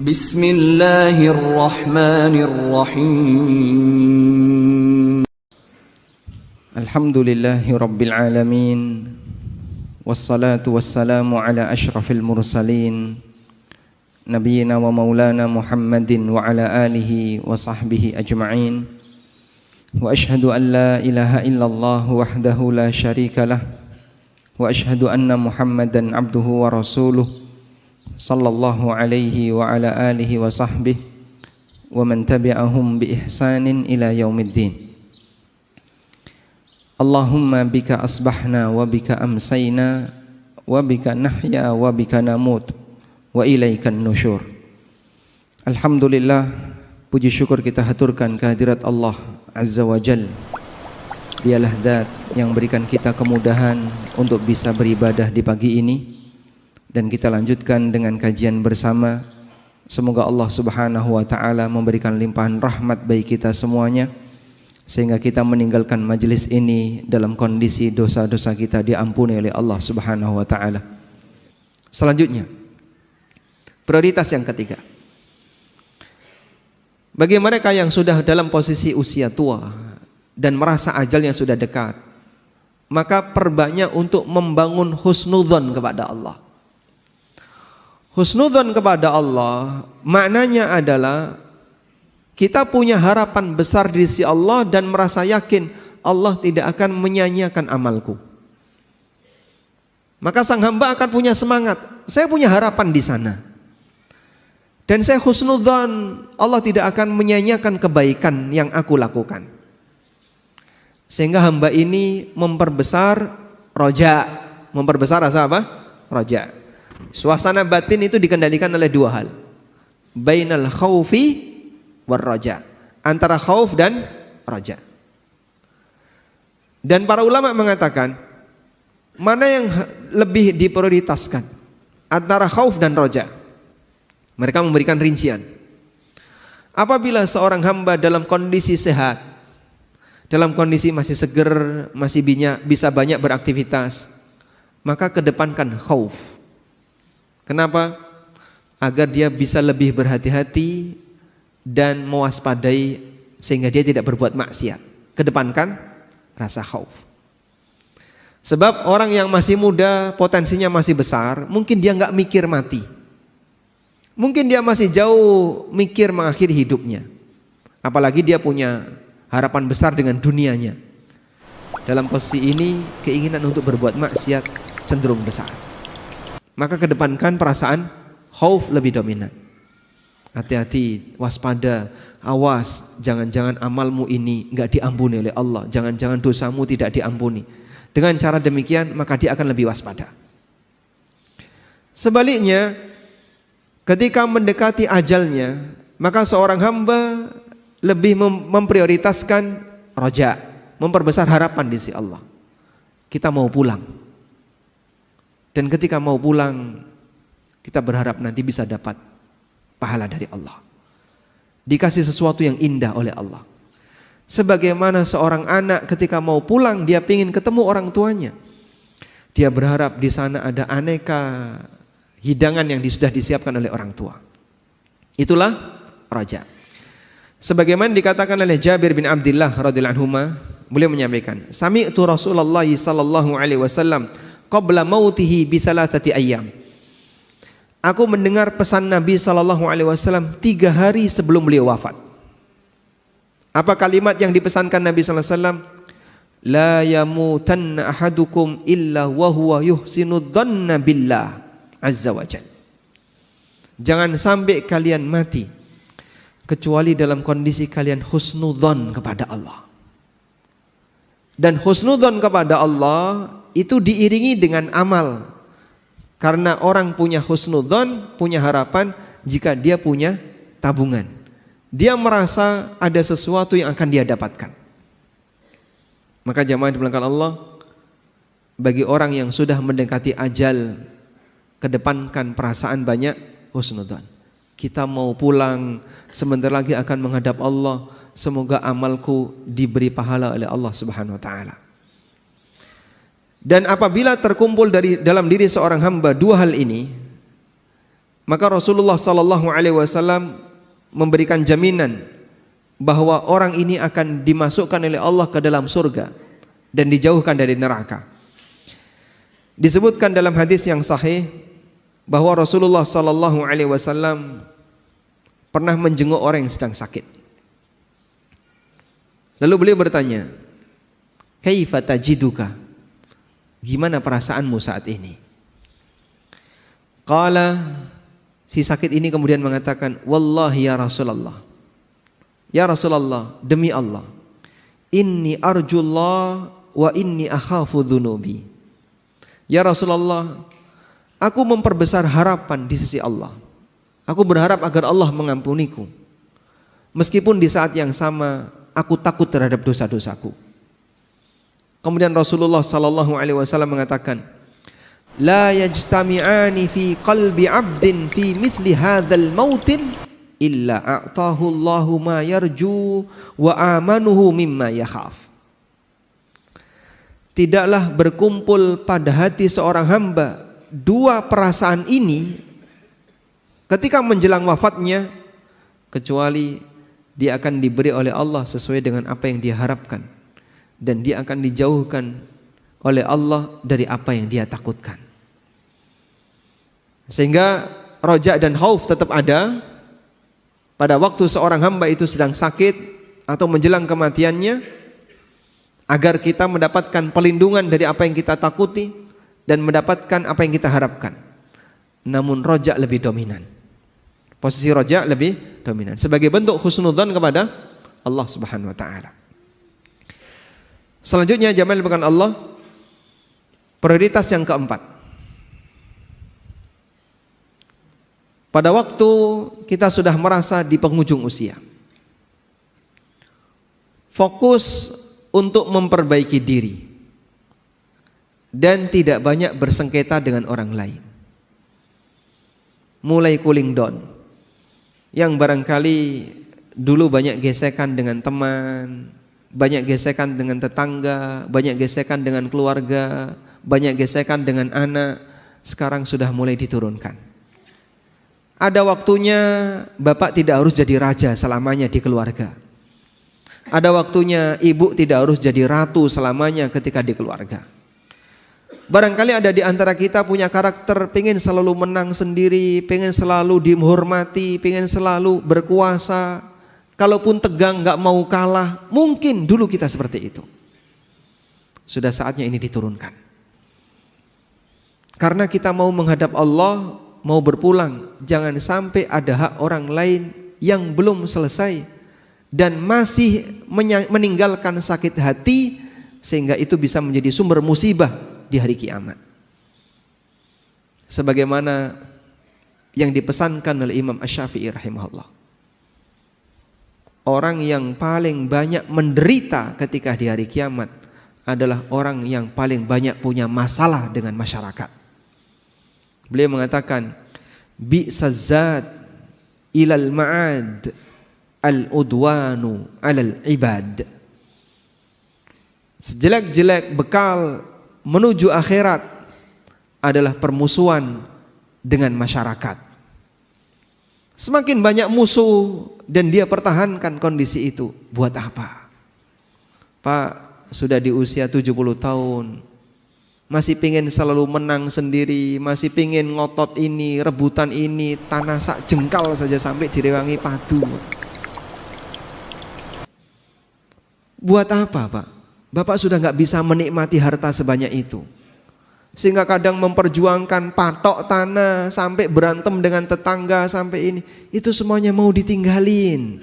Bismillahirrahmanirrahim. Alhamdulillahi Rabbil Alamin. Wassalatu wassalamu ala ashrafil mursalin Nabiyyina wa maulana Muhammadin wa ala alihi wa sahbihi ajma'in. Wa ashhadu an la ilaha illallah wahdahu la syarika lah. Wa ashhadu anna Muhammadan abduhu wa rasuluh sallallahu alaihi wa ala alihi wa sahbihi wa man tabi'ahum bi ihsanin ila yaumiddin. Allahumma bika asbahna wa bika amsayna wa bika nahya wa bika namut wa ilaikan nusyur. Alhamdulillah, puji syukur kita haturkan kehadirat Allah Azza wa Jal. Dialah zat yang berikan kita kemudahan untuk bisa beribadah di pagi ini. Dan kita lanjutkan dengan kajian bersama. Semoga Allah Subhanahu wa ta'ala memberikan limpahan rahmat bagi kita semuanya, sehingga kita meninggalkan majelis ini dalam kondisi dosa-dosa kita diampuni oleh Allah Subhanahu wa ta'ala. Selanjutnya, prioritas yang ketiga. Bagi mereka yang sudah dalam posisi usia tua dan merasa ajalnya sudah dekat, maka perbanyak untuk membangun husnudzon kepada Allah. Husnudzon kepada Allah maknanya adalah kita punya harapan besar di sisi Allah dan merasa yakin Allah tidak akan menyia-nyiakan amalku. Maka sang hamba akan punya semangat, saya punya harapan di sana. Dan saya husnudzon Allah tidak akan menyia-nyiakan kebaikan yang aku lakukan. Sehingga hamba ini memperbesar roja. Memperbesar rasa apa? Roja. Suasana batin itu dikendalikan oleh dua hal, bainal khaufi war raja, antara khauf dan raja. Dan para ulama mengatakan mana yang lebih diprioritaskan antara khauf dan raja. Mereka memberikan rincian. Apabila seorang hamba dalam kondisi sehat, dalam kondisi masih seger, masih bisa banyak beraktivitas, maka kedepankan khauf. Kenapa? Agar dia bisa lebih berhati-hati dan mewaspadai sehingga dia tidak berbuat maksiat. Kedepankan rasa khauf. Sebab orang yang masih muda potensinya masih besar, mungkin dia nggak mikir mati. Mungkin dia masih jauh mikir mengakhiri hidupnya. Apalagi dia punya harapan besar dengan dunianya. Dalam posisi ini keinginan untuk berbuat maksiat cenderung besar. Maka kedepankan perasaan khauf lebih dominan. Hati-hati, waspada, awas, jangan-jangan amalmu ini enggak diampuni oleh Allah, jangan-jangan dosamu tidak diampuni. Dengan cara demikian maka dia akan lebih waspada. Sebaliknya, ketika mendekati ajalnya, maka seorang hamba lebih memprioritaskan roja, memperbesar harapan di sisi Allah. Kita mau pulang. Dan ketika mau pulang, kita berharap nanti bisa dapat pahala dari Allah. Dikasih sesuatu yang indah oleh Allah. Sebagaimana seorang anak ketika mau pulang, dia ingin ketemu orang tuanya. Dia berharap di sana ada aneka hidangan yang sudah disiapkan oleh orang tua. Itulah raja. Sebagaimana dikatakan oleh Jabir bin Abdullah radhiyallahu anhu, beliau menyampaikan, sami'tu Rasulullah sallallahu alaihi wasallam qabla mautihi bi thalathati ayyam. Aku mendengar pesan Nabi sallallahu alaihi wasallam 3 hari sebelum beliau wafat. Apa kalimat yang dipesankan Nabi sallallahu alaihi wasallam? La yamutanna ahadukum illa wa huwa yuhsinu dhanna billah azza wa jalla. Jangan sampai kalian mati kecuali dalam kondisi kalian husnudzon kepada Allah. Dan husnudzon kepada Allah itu diiringi dengan amal. Karena orang punya husnudzon, punya harapan jika dia punya tabungan. Dia merasa ada sesuatu yang akan dia dapatkan. Maka jamaah dimuliakan Allah, bagi orang yang sudah mendekati ajal, kedepankan perasaan banyak husnudzon. Kita mau pulang, sebentar lagi akan menghadap Allah. Semoga amalku diberi pahala oleh Allah Subhanahu wa ta'ala. Dan apabila terkumpul dalam diri seorang hamba dua hal ini, maka Rasulullah sallallahu alaihi wasallam memberikan jaminan bahwa orang ini akan dimasukkan oleh Allah ke dalam surga dan dijauhkan dari neraka. Disebutkan dalam hadis yang sahih bahwa Rasulullah sallallahu alaihi wasallam pernah menjenguk orang yang sedang sakit. Lalu beliau bertanya, "Kaifa tajiduka?" Gimana perasaanmu saat ini? Qala, si sakit ini kemudian mengatakan, "Wallahi ya Rasulullah. Ya Rasulullah, demi Allah, inni arjullah wa inni akhafu dhunubi." Ya Rasulullah, aku memperbesar harapan di sisi Allah. Aku berharap agar Allah mengampuniku. Meskipun di saat yang sama aku takut terhadap dosa-dosaku. Kemudian Rasulullah sallallahu alaihi wasallam mengatakan, "La yajtami'ani fi qalbi 'abdin fi mithli hadzal mautin illa a'tahu Allahu ma yarju wa amanuhu mimma yakhaf." Tidaklah berkumpul pada hati seorang hamba dua perasaan ini ketika menjelang wafatnya, kecuali dia akan diberi oleh Allah sesuai dengan apa yang dia harapkan, dan dia akan dijauhkan oleh Allah dari apa yang dia takutkan. Sehingga roja dan khauf tetap ada pada waktu seorang hamba itu sedang sakit atau menjelang kematiannya, agar kita mendapatkan pelindungan dari apa yang kita takuti dan mendapatkan apa yang kita harapkan. Namun roja lebih dominan. Posisi roja lebih dominan sebagai bentuk husnudzan kepada Allah Subhanahu wa taala. Selanjutnya jamaah bukan Allah, prioritas yang keempat. Pada waktu kita sudah merasa di penghujung usia, fokus untuk memperbaiki diri dan tidak banyak bersengketa dengan orang lain. Mulai cooling down. Yang barangkali dulu banyak gesekan dengan teman, banyak gesekan dengan tetangga, banyak gesekan dengan keluarga, banyak gesekan dengan anak, sekarang sudah mulai diturunkan. Ada waktunya bapak tidak harus jadi raja selamanya di keluarga. Ada waktunya ibu tidak harus jadi ratu selamanya ketika di keluarga. Barangkali ada di antara kita punya karakter pengen selalu menang sendiri, pengen selalu dihormati, pengen selalu berkuasa. Kalaupun tegang gak mau kalah. Mungkin dulu kita seperti itu. Sudah saatnya ini diturunkan. Karena kita mau menghadap Allah, mau berpulang, jangan sampai ada hak orang lain yang belum selesai dan masih meninggalkan sakit hati, sehingga itu bisa menjadi sumber musibah di hari kiamat. Sebagaimana yang dipesankan oleh Imam Asy-Syafi'i rahimahullah, orang yang paling banyak menderita ketika di hari kiamat adalah orang yang paling banyak punya masalah dengan masyarakat. Beliau mengatakan, bi'sazad ilal ma'ad al-udwanu alal ibad. Sejelek-jelek bekal menuju akhirat adalah permusuhan dengan masyarakat. Semakin banyak musuh dan dia pertahankan kondisi itu, buat apa? Pak, sudah di usia 70 tahun, masih pengen selalu menang sendiri, masih pengen ngotot ini, rebutan ini, tanah sak jengkal saja sampai direwangi padu. Buat apa, Pak? Bapak sudah gak bisa menikmati harta sebanyak itu, sehingga kadang memperjuangkan patok tanah, sampai berantem dengan tetangga, sampai ini. Itu semuanya mau ditinggalin.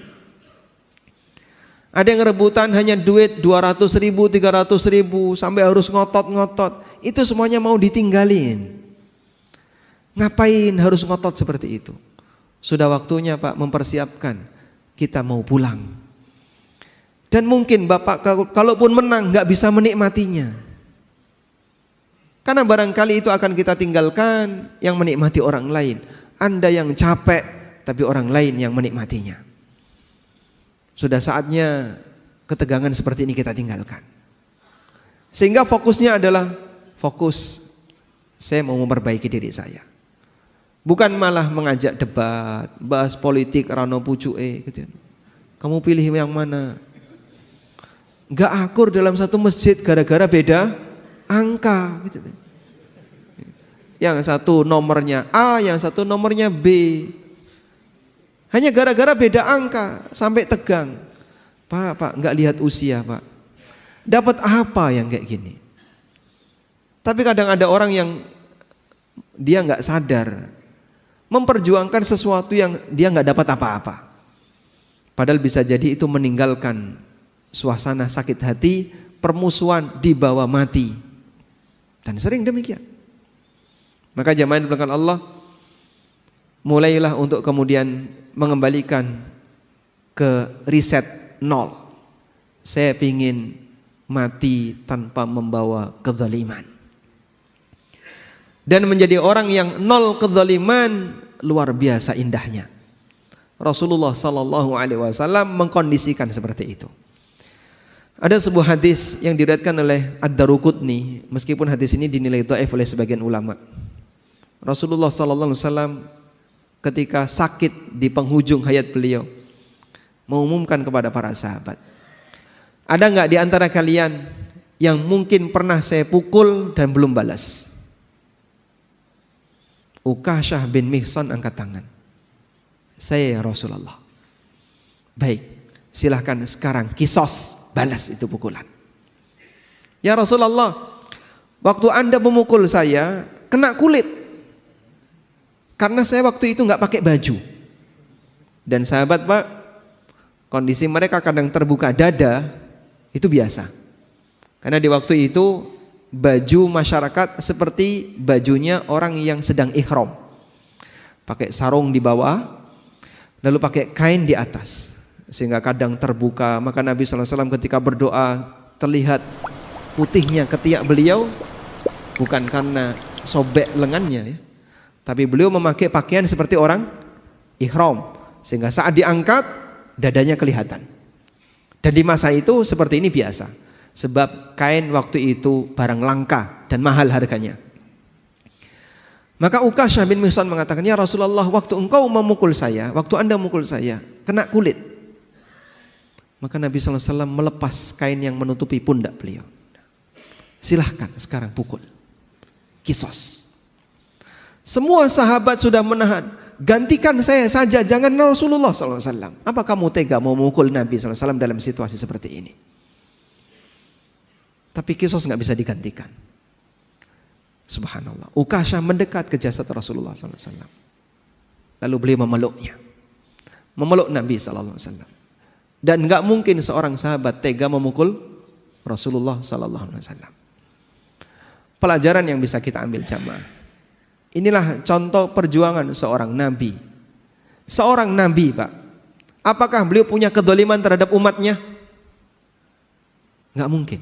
Ada yang rebutan hanya duit 200 ribu, 300 ribu, sampai harus ngotot-ngotot. Itu semuanya mau ditinggalin. Ngapain harus ngotot seperti itu? Sudah waktunya Pak mempersiapkan, kita mau pulang. Dan mungkin Bapak kalaupun menang gak bisa menikmatinya, karena barangkali itu akan kita tinggalkan yang menikmati orang lain. Anda yang capek, tapi orang lain yang menikmatinya. Sudah saatnya ketegangan seperti ini kita tinggalkan. Sehingga fokusnya adalah fokus, saya mau memperbaiki diri saya. Bukan malah mengajak debat, bahas politik rano pucuke gitu. Kamu pilih yang mana? Enggak akur dalam satu masjid gara-gara beda angka gitu. Yang satu nomornya A, yang satu nomornya B. Hanya gara-gara beda angka sampai tegang. Pak, enggak lihat usia, Pak. Dapat apa yang kayak gini? Tapi kadang ada orang yang dia enggak sadar memperjuangkan sesuatu yang dia enggak dapat apa-apa. Padahal bisa jadi itu meninggalkan suasana sakit hati, permusuhan dibawa mati. Dan sering demikian. Maka jamaah yang dimuliakan Allah, mulailah untuk kemudian mengembalikan ke riset nol. Saya ingin mati tanpa membawa kezaliman. Dan menjadi orang yang nol kezaliman luar biasa indahnya. Rasulullah sallallahu alaihi wasallam mengkondisikan seperti itu. Ada sebuah hadis yang diriwayatkan oleh Ad-Daruqutni, meskipun hadis ini dinilai dhaif oleh sebagian ulama. Rasulullah sallallahu alaihi wasallam ketika sakit di penghujung hayat beliau mengumumkan kepada para sahabat, ada enggak di antara kalian yang mungkin pernah saya pukul dan belum balas? Uqashah bin Mihsan angkat tangan. Saya ya Rasulullah. Baik, silahkan sekarang kisos, balas itu pukulan. Ya Rasulullah, waktu Anda memukul saya kena kulit. Karena saya waktu itu enggak pakai baju. Dan sahabat, Pak, kondisi mereka kadang terbuka dada itu biasa. Karena di waktu itu baju masyarakat seperti bajunya orang yang sedang ihram. Pakai sarung di bawah, lalu pakai kain di atas, sehingga kadang terbuka. Maka Nabi SAW ketika berdoa terlihat putihnya ketiak beliau, bukan karena sobek lengannya ya, tapi beliau memakai pakaian seperti orang ihram, sehingga saat diangkat dadanya kelihatan. Dan di masa itu seperti ini biasa, sebab kain waktu itu barang langka dan mahal harganya. Maka Uqashah bin Mihsan mengatakan, ya Rasulullah, waktu engkau memukul saya, waktu Anda memukul saya, kena kulit. Maka Nabi SAW melepas kain yang menutupi pundak beliau. Silahkan sekarang pukul, kisos. Semua sahabat sudah menahan, gantikan saya saja, jangan Rasulullah SAW. Apa kamu tega mau memukul Nabi SAW dalam situasi seperti ini? Tapi kisos nggak bisa digantikan. Subhanallah. Uqashah mendekat ke jasad Rasulullah SAW. Lalu beliau memeluknya, memeluk Nabi SAW. Dan nggak mungkin seorang sahabat tega memukul Rasulullah SAW. Pelajaran yang bisa kita ambil jamaah. Inilah contoh perjuangan seorang nabi. Seorang nabi, Pak. Apakah beliau punya kedzaliman terhadap umatnya? Nggak mungkin.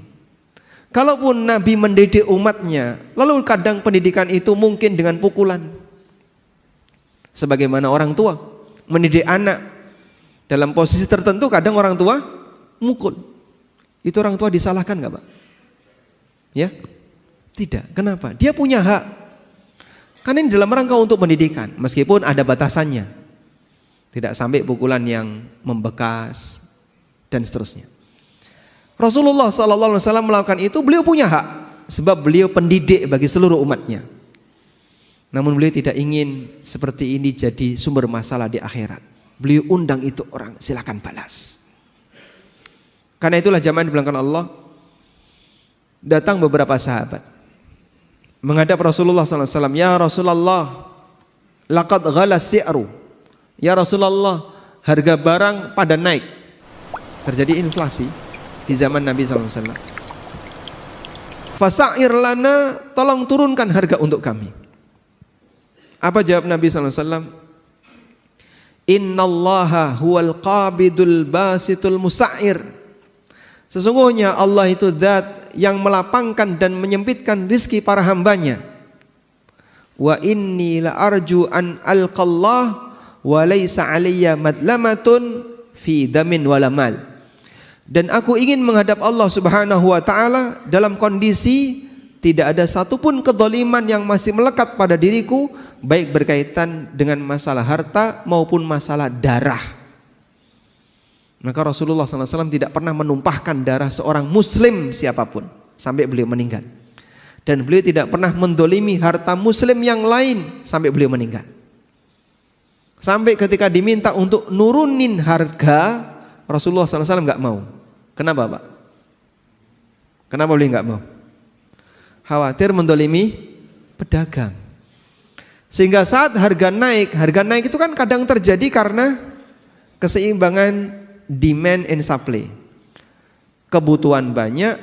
Kalaupun Nabi mendidik umatnya, lalu kadang pendidikan itu mungkin dengan pukulan. Sebagaimana orang tua mendidik anak dalam posisi tertentu, kadang orang tua mukul. Itu orang tua disalahkan nggak, Pak? Ya, tidak. Kenapa? Dia punya hak. Kan ini dalam rangka untuk pendidikan, meskipun ada batasannya. Tidak sampai pukulan yang membekas dan seterusnya. Rasulullah SAW melakukan itu, beliau punya hak, sebab beliau pendidik bagi seluruh umatnya. Namun beliau tidak ingin seperti ini jadi sumber masalah di akhirat. Beliau undang itu orang, silakan balas. Karena itulah jamaah dibilangkan Allah, datang beberapa sahabat menghadap Rasulullah SAW. Ya Rasulullah, laqad ghala si'ru. Ya Rasulullah, harga barang pada naik. Terjadi inflasi di zaman Nabi SAW. Fasa'ir lana, tolong turunkan harga untuk kami. Apa jawab Nabi SAW? Innallaha huwal qabidul basitul musa'ir. Sesungguhnya Allah itu zat yang melapangkan dan menyempitkan rizki para hambanya. Wa inni la arju an alqallah wa laysa alayya madlamatun fi damin wala mal. Dan aku ingin menghadap Allah Subhanahu wa ta'ala dalam kondisi tidak ada satupun kezaliman yang masih melekat pada diriku, baik berkaitan dengan masalah harta maupun masalah darah. Maka Rasulullah SAW tidak pernah menumpahkan darah seorang muslim siapapun sampai beliau meninggal. Dan beliau tidak pernah mendolimi harta muslim yang lain sampai beliau meninggal. Sampai ketika diminta untuk nurunin harga, Rasulullah SAW nggak mau. Kenapa Pak? Kenapa beliau nggak mau? Khawatir mendolimi pedagang. Sehingga saat harga naik itu kan kadang terjadi karena keseimbangan demand and supply. Kebutuhan banyak,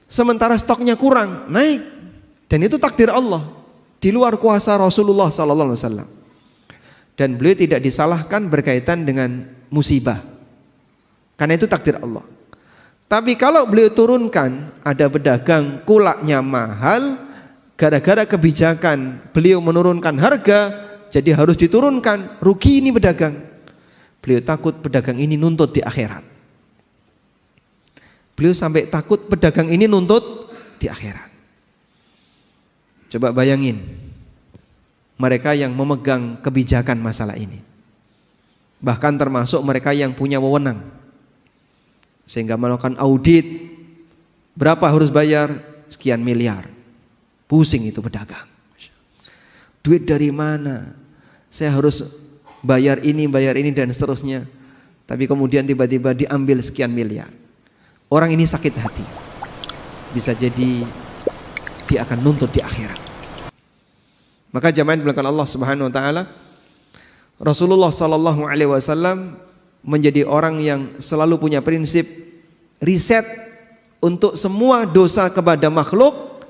sementara stoknya kurang, naik. Dan itu takdir Allah, di luar kuasa Rasulullah SAW. Dan beliau tidak disalahkan berkaitan dengan musibah, karena itu takdir Allah. Tapi kalau beliau turunkan, ada pedagang kulaknya mahal, gara-gara kebijakan beliau menurunkan harga, jadi harus diturunkan, rugi ini pedagang. Beliau takut pedagang ini nuntut di akhirat. Beliau sampai takut pedagang ini nuntut di akhirat. Coba bayangin, mereka yang memegang kebijakan masalah ini, bahkan termasuk mereka yang punya wewenang, sehingga melakukan audit, berapa harus bayar, sekian miliar. Pusing itu pedagang. Duit dari mana? Saya harus bayar ini dan seterusnya. Tapi kemudian tiba-tiba diambil sekian miliar. Orang ini sakit hati. Bisa jadi dia akan nuntut di akhirat. Maka jamaah belakang Allah Subhanahu wa taala, Rasulullah sallallahu alaihi wasallam menjadi orang yang selalu punya prinsip riset untuk semua dosa kepada makhluk,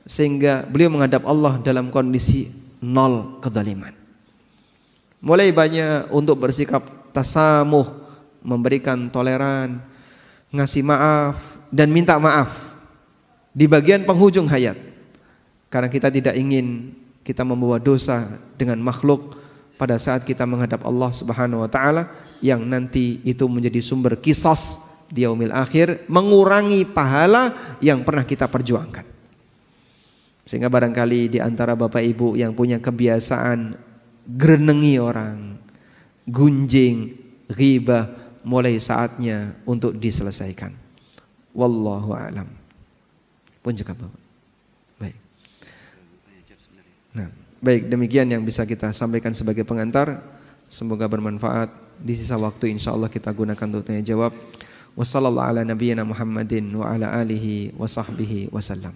sehingga beliau menghadap Allah dalam kondisi nol kezaliman. Mulai banyak untuk bersikap tasamuh, memberikan toleran, ngasih maaf dan minta maaf di bagian penghujung hayat. Karena kita tidak ingin kita membawa dosa dengan makhluk pada saat kita menghadap Allah Subhanahu wa taala, yang nanti itu menjadi sumber qisas di yaumil akhir, mengurangi pahala yang pernah kita perjuangkan. Sehingga barangkali di antara Bapak Ibu yang punya kebiasaan grenengi orang, gunjing, ghibah, mulai saatnya untuk diselesaikan. Wallahu a'lam. Pun juga Bapak. Baik. Nah, baik, demikian yang bisa kita sampaikan sebagai pengantar. Semoga bermanfaat. Di sisa waktu insyaallah kita gunakan untuk tanya jawab. Wassallallahu ala nabiyyina Muhammadin wa ala alihi wa sahbihi wasallam.